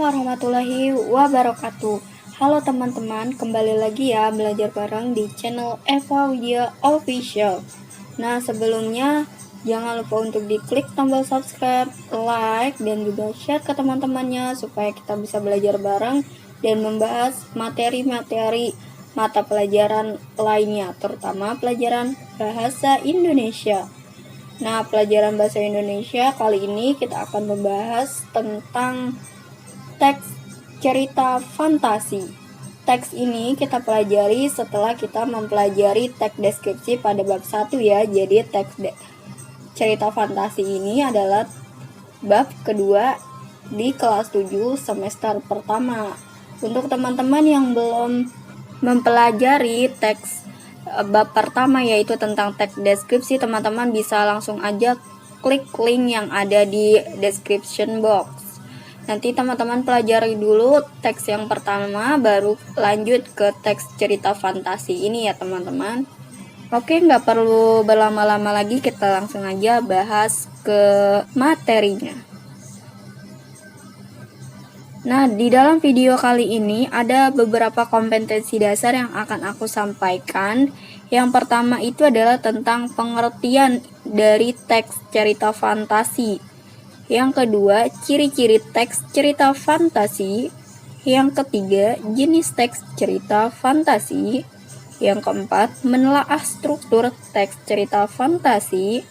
warahmatullahi wabarakatuh. Halo teman-teman, kembali lagi ya belajar bareng di channel Eva Widya Official. Nah, sebelumnya jangan lupa untuk diklik tombol subscribe, like, dan juga share ke teman-temannya supaya kita bisa belajar bareng dan membahas materi-materi mata pelajaran lainnya, terutama pelajaran bahasa Indonesia. Nah, pelajaran bahasa Indonesia kali ini kita akan membahas tentang teks cerita fantasi. Teks ini kita pelajari setelah kita mempelajari teks deskripsi pada bab 1 ya. Jadi teks cerita fantasi ini adalah bab kedua di kelas 7 semester pertama. Untuk teman-teman yang belum mempelajari teks bab pertama yaitu tentang teks deskripsi, teman-teman bisa langsung aja klik link yang ada di description box. Nanti teman-teman pelajari dulu teks yang pertama, baru lanjut ke teks cerita fantasi ini ya teman-teman. Oke, nggak perlu berlama-lama lagi, kita langsung aja bahas ke materinya. Nah, di dalam video kali ini ada beberapa kompetensi dasar yang akan aku sampaikan. Yang pertama itu adalah tentang pengertian dari teks cerita fantasi. Yang kedua, ciri-ciri teks cerita fantasi. Yang ketiga, jenis teks cerita fantasi. Yang keempat, menelaah struktur teks cerita fantasi.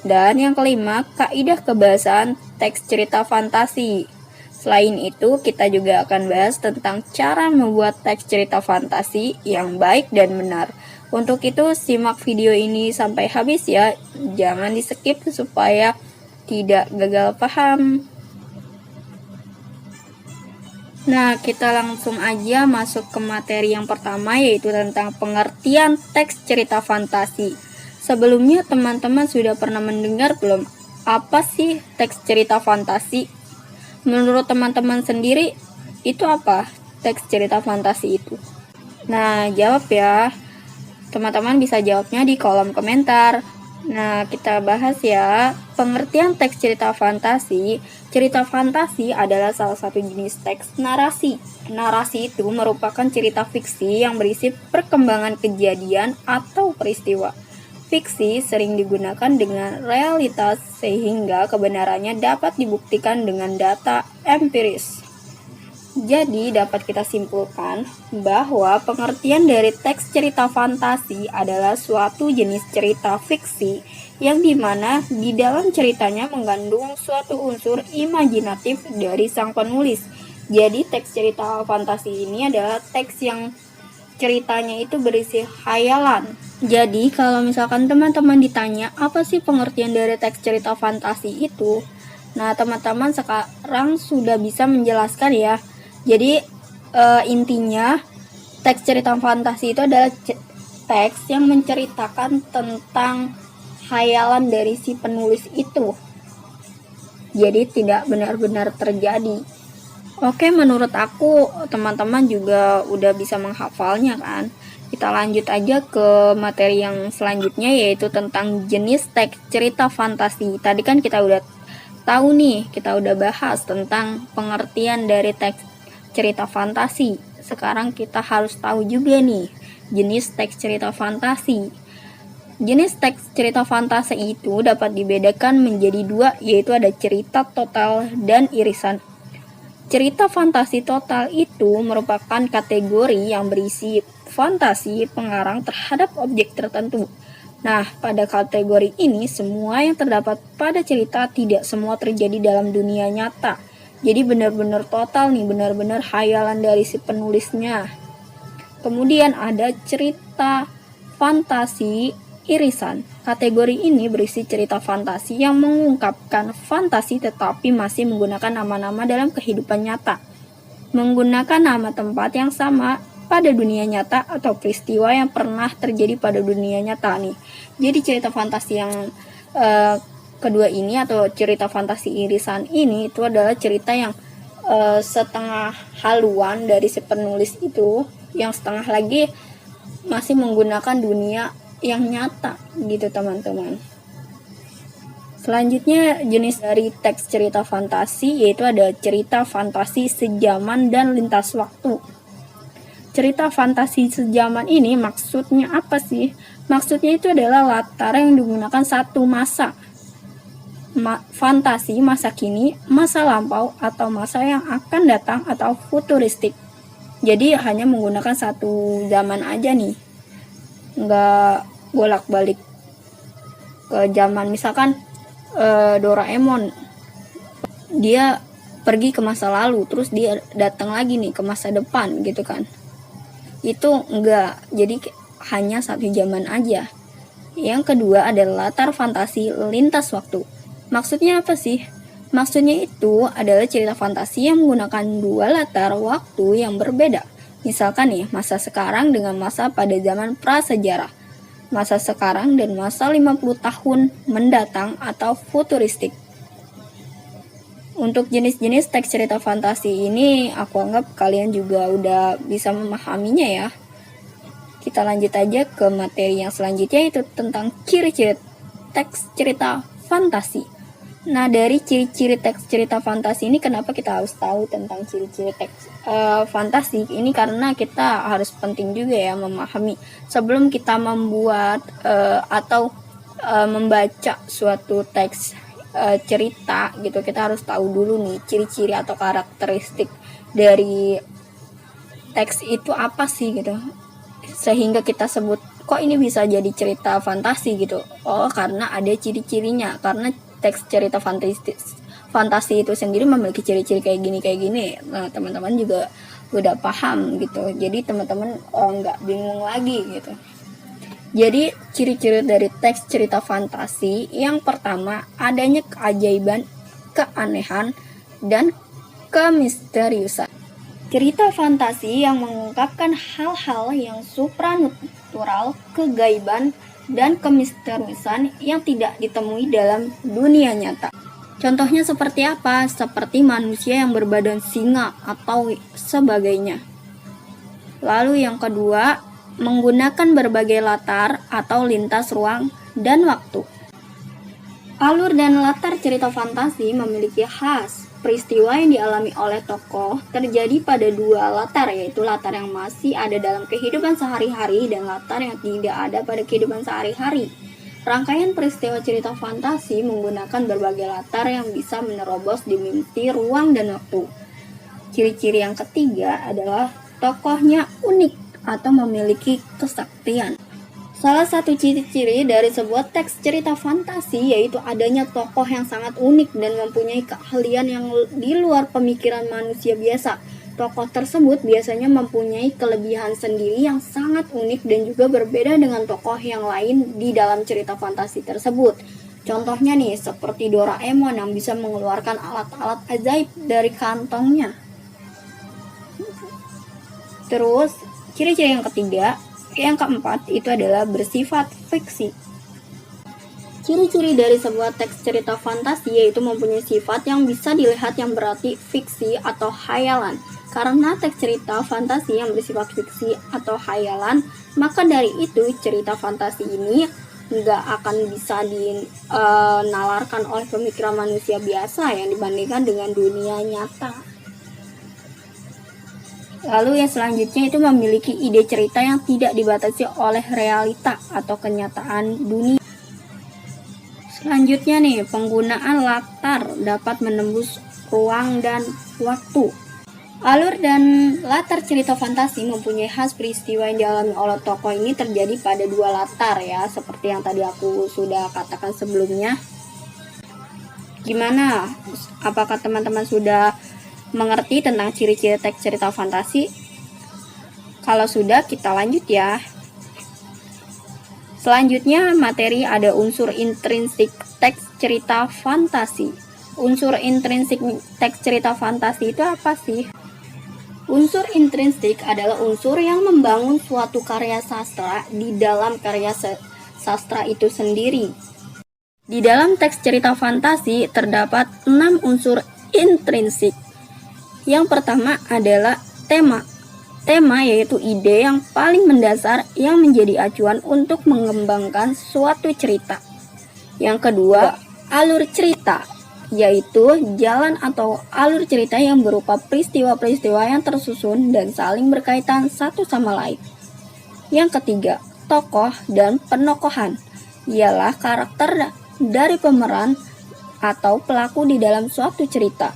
Dan yang kelima, kaidah kebahasaan teks cerita fantasi. Selain itu, kita juga akan bahas tentang cara membuat teks cerita fantasi yang baik dan benar. Untuk itu, simak video ini sampai habis ya. Jangan di-skip supaya tidak gagal paham. Nah, kita langsung aja masuk ke materi yang pertama, yaitu tentang pengertian teks cerita fantasi. Sebelumnya, teman-teman sudah pernah mendengar belum? Apa sih teks cerita fantasi? Menurut teman-teman sendiri, itu apa teks cerita fantasi itu? Nah, jawab ya. Teman-teman bisa jawabnya di kolom komentar. Nah, kita bahas ya. Pengertian teks cerita fantasi. Cerita fantasi adalah salah satu jenis teks narasi. Narasi itu merupakan cerita fiksi yang berisi perkembangan kejadian atau peristiwa. Fiksi sering digunakan dengan realitas sehingga kebenarannya dapat dibuktikan dengan data empiris. Jadi dapat kita simpulkan bahwa pengertian dari teks cerita fantasi adalah suatu jenis cerita fiksi yang dimana di dalam ceritanya mengandung suatu unsur imajinatif dari sang penulis. Jadi teks cerita fantasi ini adalah teks yang ceritanya itu berisi khayalan. Jadi kalau misalkan teman-teman ditanya apa sih pengertian dari teks cerita fantasi itu, nah teman-teman sekarang sudah bisa menjelaskan ya. Jadi intinya teks cerita fantasi itu adalah teks yang menceritakan tentang khayalan dari si penulis itu. Jadi tidak benar-benar terjadi. Oke, menurut aku teman-teman juga udah bisa menghafalnya kan. Kita lanjut aja ke materi yang selanjutnya, yaitu tentang jenis teks cerita fantasi. Tadi kan kita udah tahu nih, kita udah bahas tentang pengertian dari teks cerita fantasi. Sekarang kita harus tahu juga nih jenis teks cerita fantasi. Jenis teks cerita fantasi itu dapat dibedakan menjadi dua, yaitu ada cerita total dan irisan. Cerita fantasi total itu merupakan kategori yang berisi fantasi pengarang terhadap objek tertentu. Nah, pada kategori ini semua yang terdapat pada cerita tidak semua terjadi dalam dunia nyata. Jadi benar-benar total nih, benar-benar khayalan dari si penulisnya. Kemudian ada cerita fantasi irisan. Kategori ini berisi cerita fantasi yang mengungkapkan fantasi tetapi masih menggunakan nama-nama dalam kehidupan nyata. Menggunakan nama tempat yang sama pada dunia nyata atau peristiwa yang pernah terjadi pada dunia nyata nih. Jadi cerita fantasi yang kedua ini atau cerita fantasi irisan ini itu adalah cerita yang setengah haluan dari si penulis itu, yang setengah lagi masih menggunakan dunia yang nyata gitu teman-teman. Selanjutnya jenis dari teks cerita fantasi yaitu ada cerita fantasi sejaman dan lintas waktu. Cerita fantasi sejaman ini maksudnya apa sih? Maksudnya itu adalah latar yang digunakan satu masa. Fantasi masa kini, masa lampau, atau masa yang akan datang atau futuristik. Jadi hanya menggunakan satu zaman aja nih, nggak bolak-balik ke zaman. Misalkan Doraemon, dia pergi ke masa lalu, terus dia datang lagi nih ke masa depan gitu kan. Itu enggak, jadi hanya satu zaman aja. Yang kedua adalah latar fantasi lintas waktu. Maksudnya apa sih? Maksudnya itu adalah cerita fantasi yang menggunakan dua latar waktu yang berbeda. Misalkan nih, masa sekarang dengan masa pada zaman prasejarah, masa sekarang dan masa 50 tahun mendatang atau futuristik. Untuk jenis-jenis teks cerita fantasi ini, aku anggap kalian juga udah bisa memahaminya ya. Kita lanjut aja ke materi yang selanjutnya, yaitu tentang ciri-ciri teks cerita fantasi. Nah, dari ciri-ciri teks cerita fantasi ini, kenapa kita harus tahu tentang ciri-ciri teks fantasi ini? Karena kita harus penting juga ya memahami sebelum kita membuat atau membaca suatu teks cerita gitu. Kita harus tahu dulu nih ciri-ciri atau karakteristik dari teks itu apa sih gitu, sehingga kita sebut kok ini bisa jadi cerita fantasi gitu. Oh, karena ada ciri-cirinya, karena teks cerita fantasi itu sendiri memiliki ciri-ciri kayak gini. Nah, teman-teman juga udah paham gitu, jadi teman-teman nggak bingung lagi gitu. Jadi ciri-ciri dari teks cerita fantasi, yang pertama adanya keajaiban, keanehan, dan kemisteriusan. Cerita fantasi yang mengungkapkan hal-hal yang supranatural, kegaiban, dan kemisteriusan yang tidak ditemui dalam dunia nyata. Contohnya seperti apa? Seperti manusia yang berbadan singa atau sebagainya. Lalu yang kedua, menggunakan berbagai latar atau lintas ruang dan waktu. Alur dan latar cerita fantasi memiliki khas. Peristiwa yang dialami oleh tokoh terjadi pada dua latar, yaitu latar yang masih ada dalam kehidupan sehari-hari dan latar yang tidak ada pada kehidupan sehari-hari. Rangkaian peristiwa cerita fantasi menggunakan berbagai latar yang bisa menerobos dimensi ruang dan waktu. Ciri-ciri yang ketiga adalah tokohnya unik atau memiliki kesaktian. Salah satu ciri-ciri dari sebuah teks cerita fantasi yaitu adanya tokoh yang sangat unik dan mempunyai keahlian yang di luar pemikiran manusia biasa. Tokoh tersebut biasanya mempunyai kelebihan sendiri yang sangat unik dan juga berbeda dengan tokoh yang lain di dalam cerita fantasi tersebut. Contohnya nih, seperti Doraemon yang bisa mengeluarkan alat-alat ajaib dari kantongnya. Terus, ciri-ciri yang keempat itu adalah bersifat fiksi. Ciri-ciri dari sebuah teks cerita fantasi yaitu mempunyai sifat yang bisa dilihat yang berarti fiksi atau khayalan. Karena teks cerita fantasi yang bersifat fiksi atau khayalan, maka dari itu cerita fantasi ini nggak akan bisa dinalarkan oleh pemikiran manusia biasa yang dibandingkan dengan dunia nyata. Lalu yang selanjutnya itu memiliki ide cerita yang tidak dibatasi oleh realita atau kenyataan dunia. Selanjutnya nih, penggunaan latar dapat menembus ruang dan waktu. Alur dan latar cerita fantasi mempunyai khas. Peristiwa yang dialami oleh tokoh ini terjadi pada dua latar ya, seperti yang tadi aku sudah katakan sebelumnya. Gimana? Apakah teman-teman sudah mengerti tentang ciri-ciri teks cerita fantasi? Kalau sudah, kita lanjut ya. Selanjutnya materi ada unsur intrinsik teks cerita fantasi. Unsur intrinsik teks cerita fantasi itu apa sih? Unsur intrinsik adalah unsur yang membangun suatu karya sastra di dalam karya sastra itu sendiri. Di dalam teks cerita fantasi terdapat 6 unsur intrinsik. Yang pertama adalah tema. Tema yaitu ide yang paling mendasar yang menjadi acuan untuk mengembangkan suatu cerita. Yang kedua, alur cerita, yaitu jalan atau alur cerita yang berupa peristiwa-peristiwa yang tersusun dan saling berkaitan satu sama lain. Yang ketiga, tokoh dan penokohan, ialah karakter dari pemeran atau pelaku di dalam suatu cerita.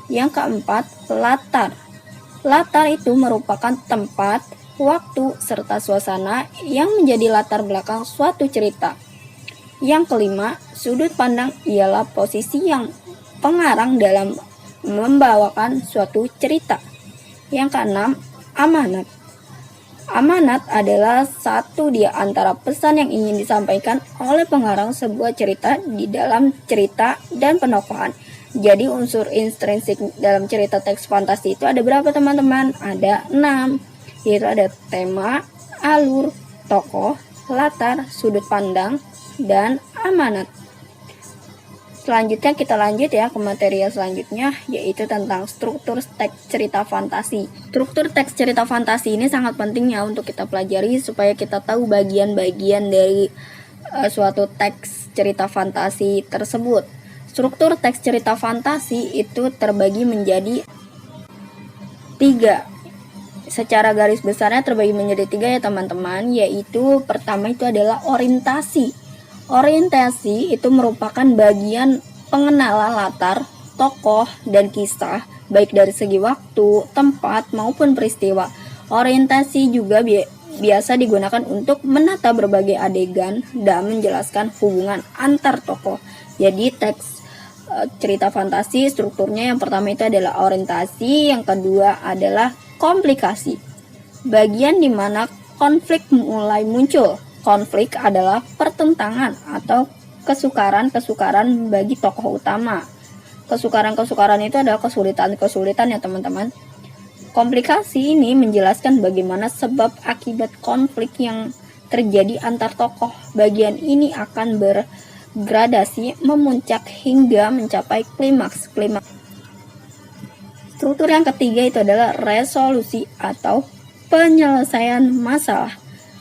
Yang keempat, latar. Latar itu merupakan tempat, waktu, serta suasana yang menjadi latar belakang suatu cerita. Yang kelima, sudut pandang ialah posisi yang pengarang dalam membawakan suatu cerita. Yang keenam, amanat. Amanat adalah satu di antara pesan yang ingin disampaikan oleh pengarang sebuah cerita di dalam cerita dan penokohan. Jadi unsur intrinsik dalam cerita teks fantasi itu ada berapa teman-teman? Ada 6, yaitu ada tema, alur, tokoh, latar, sudut pandang, dan amanat. Selanjutnya kita lanjut ya ke materi selanjutnya, yaitu tentang struktur teks cerita fantasi. Struktur teks cerita fantasi ini sangat penting ya untuk kita pelajari supaya kita tahu bagian-bagian dari suatu teks cerita fantasi tersebut. Struktur teks cerita fantasi itu terbagi menjadi 3. Secara garis besarnya terbagi menjadi 3 ya teman-teman, yaitu pertama itu adalah orientasi. Orientasi itu merupakan bagian pengenalan latar, tokoh, dan kisah, baik dari segi waktu, tempat, maupun peristiwa. Orientasi juga biasa digunakan untuk menata berbagai adegan dan menjelaskan hubungan antar tokoh. Jadi teks cerita fantasi strukturnya yang pertama itu adalah orientasi, yang kedua adalah komplikasi. Bagian di mana konflik mulai muncul. Konflik adalah pertentangan atau kesukaran-kesukaran bagi tokoh utama. Kesukaran-kesukaran itu adalah kesulitan-kesulitan ya teman-teman. Komplikasi ini menjelaskan bagaimana sebab akibat konflik yang terjadi antar tokoh. Bagian ini akan bergradasi memuncak hingga mencapai klimaks. Struktur yang ketiga itu adalah resolusi atau penyelesaian masalah.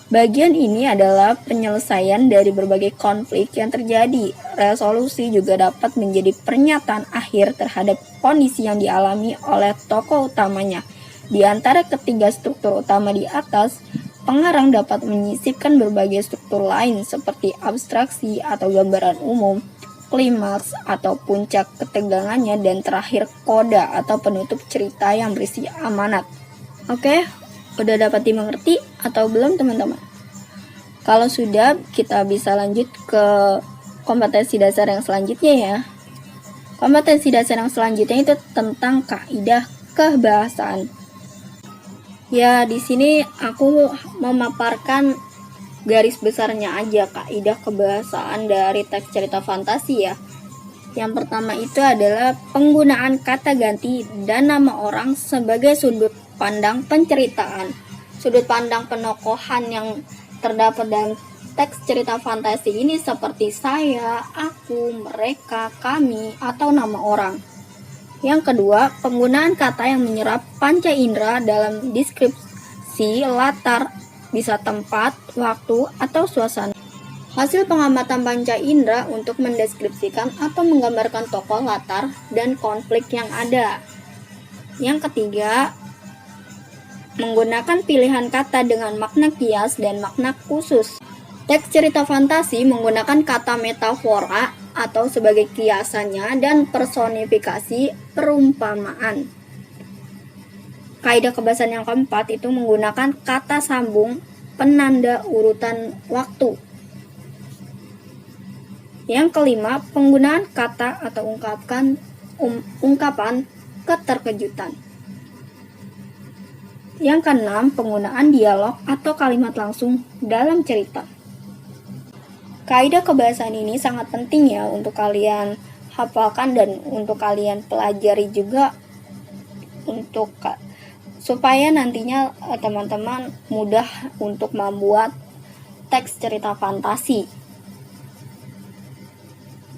Bagian ini adalah penyelesaian dari berbagai konflik yang terjadi. Resolusi juga dapat menjadi pernyataan akhir terhadap kondisi yang dialami oleh tokoh utamanya. Di antara ketiga struktur utama di atas, pengarang dapat menyisipkan berbagai struktur lain seperti abstraksi atau gambaran umum, klimaks atau puncak ketegangannya, dan terakhir koda atau penutup cerita yang berisi amanat. Oke, udah dapat dimengerti atau belum teman-teman? Kalau sudah, kita bisa lanjut ke kompetensi dasar yang selanjutnya ya. Kompetensi dasar yang selanjutnya itu tentang kaidah kebahasaan. Ya, di sini aku memaparkan garis besarnya aja kaidah kebahasaan dari teks cerita fantasi ya. Yang pertama itu adalah penggunaan kata ganti dan nama orang sebagai sudut pandang penceritaan. Sudut pandang penokohan yang terdapat dalam teks cerita fantasi ini seperti saya, aku, mereka, kami, atau nama orang. Yang kedua, penggunaan kata yang menyerap panca indera dalam deskripsi latar, bisa tempat, waktu, atau suasana. Hasil pengamatan panca indera untuk mendeskripsikan atau menggambarkan tokoh, latar, dan konflik yang ada. Yang ketiga, menggunakan pilihan kata dengan makna kias dan makna khusus. Teks cerita fantasi menggunakan kata metafora atau sebagai kiasannya dan personifikasi perumpamaan. Kaidah kebahasaan yang keempat itu menggunakan kata sambung penanda urutan waktu. Yang kelima, penggunaan kata atau ungkapan keterkejutan. Yang keenam, penggunaan dialog atau kalimat langsung dalam cerita. Kaidah kebahasaan ini sangat penting ya untuk kalian hafalkan dan untuk kalian pelajari juga supaya nantinya teman-teman mudah untuk membuat teks cerita fantasi.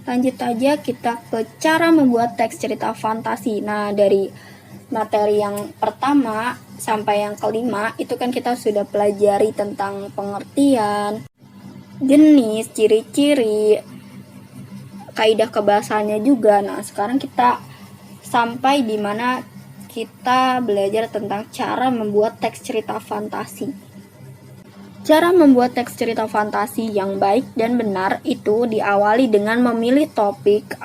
Lanjut aja kita ke cara membuat teks cerita fantasi. Nah, dari materi yang pertama sampai yang kelima itu kan kita sudah pelajari tentang pengertian, jenis, ciri-ciri, kaidah kebahasaannya juga. Nah, sekarang kita sampai di mana kita belajar tentang cara membuat teks cerita fantasi. Cara membuat teks cerita fantasi yang baik dan benar itu diawali dengan memilih topik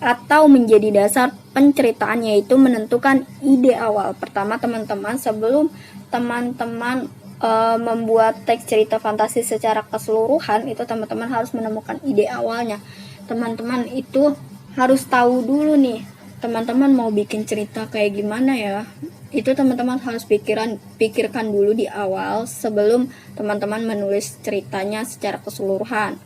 atau menjadi dasar penceritaan, yaitu menentukan ide awal. Pertama teman-teman, sebelum teman-teman membuat teks cerita fantasi secara keseluruhan, itu teman-teman harus menemukan ide awalnya. Teman-teman itu harus tahu dulu nih, teman-teman mau bikin cerita kayak gimana ya. Itu teman-teman harus pikirkan dulu di awal sebelum teman-teman menulis ceritanya secara keseluruhan.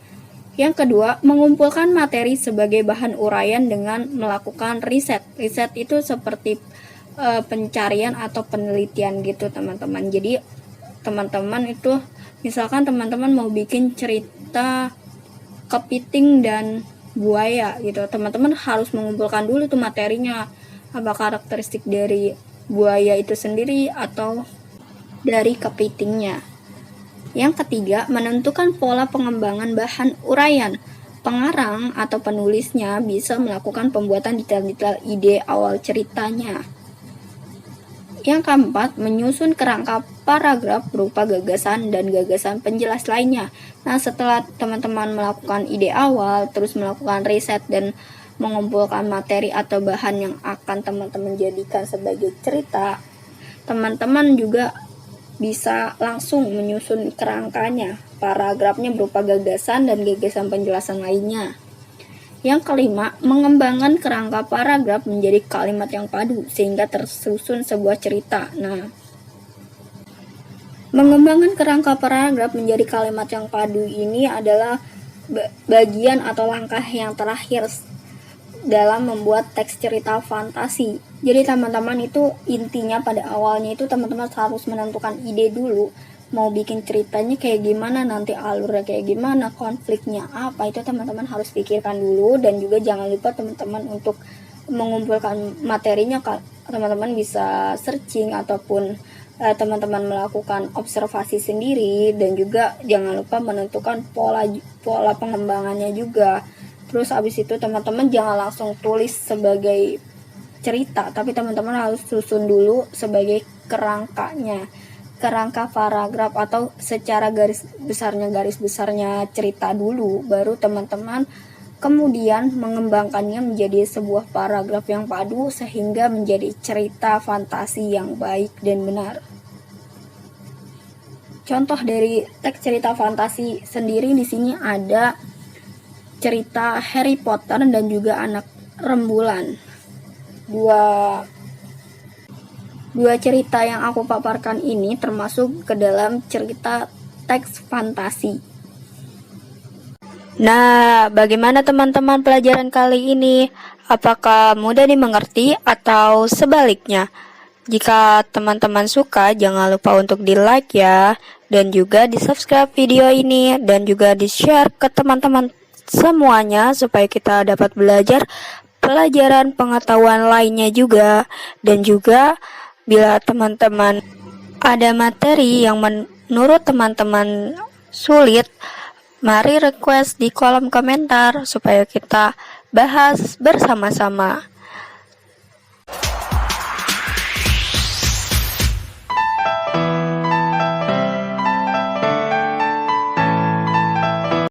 Yang kedua, mengumpulkan materi sebagai bahan uraian dengan melakukan riset. Riset itu seperti pencarian atau penelitian gitu teman-teman. Jadi teman-teman itu, misalkan teman-teman mau bikin cerita kepiting dan buaya gitu, teman-teman harus mengumpulkan dulu tuh materinya, apa karakteristik dari buaya itu sendiri atau dari kepitingnya. Yang ketiga, menentukan pola pengembangan bahan uraian. Pengarang atau penulisnya bisa melakukan pembuatan detail-detail ide awal ceritanya. Yang keempat, menyusun kerangka paragraf berupa gagasan dan gagasan penjelas lainnya. Nah, setelah teman-teman melakukan ide awal, terus melakukan riset dan mengumpulkan materi atau bahan yang akan teman-teman jadikan sebagai cerita, teman-teman juga bisa langsung menyusun kerangkanya. Paragrafnya berupa gagasan dan gagasan penjelasan lainnya. Yang kelima, mengembangkan kerangka paragraf menjadi kalimat yang padu sehingga tersusun sebuah cerita. Nah, mengembangkan kerangka paragraf menjadi kalimat yang padu ini adalah bagian atau langkah yang terakhir dalam membuat teks cerita fantasi. Jadi teman-teman itu intinya pada awalnya itu teman-teman harus menentukan ide dulu, mau bikin ceritanya kayak gimana, nanti alurnya kayak gimana, konfliknya apa, itu teman-teman harus pikirkan dulu. Dan juga jangan lupa teman-teman untuk mengumpulkan materinya, teman-teman bisa searching ataupun teman-teman melakukan observasi sendiri. Dan juga jangan lupa menentukan pola pengembangannya juga. Terus abis itu teman-teman jangan langsung tulis sebagai cerita, tapi teman-teman harus susun dulu sebagai kerangkanya, kerangka paragraf atau secara garis besarnya cerita dulu, baru teman-teman kemudian mengembangkannya menjadi sebuah paragraf yang padu sehingga menjadi cerita fantasi yang baik dan benar. Contoh dari teks cerita fantasi sendiri di sini ada cerita Harry Potter dan juga Anak Rembulan. Dua cerita yang aku paparkan ini termasuk ke dalam cerita teks fantasi. Nah, bagaimana teman-teman pelajaran kali ini? Apakah mudah dimengerti atau sebaliknya? Jika teman-teman suka, jangan lupa untuk di-like ya, dan juga di-subscribe video ini, dan juga di-share ke teman-teman semuanya supaya kita dapat belajar pelajaran pengetahuan lainnya juga. Dan juga bila teman-teman ada materi yang menurut teman-teman sulit, mari request di kolom komentar supaya kita bahas bersama-sama.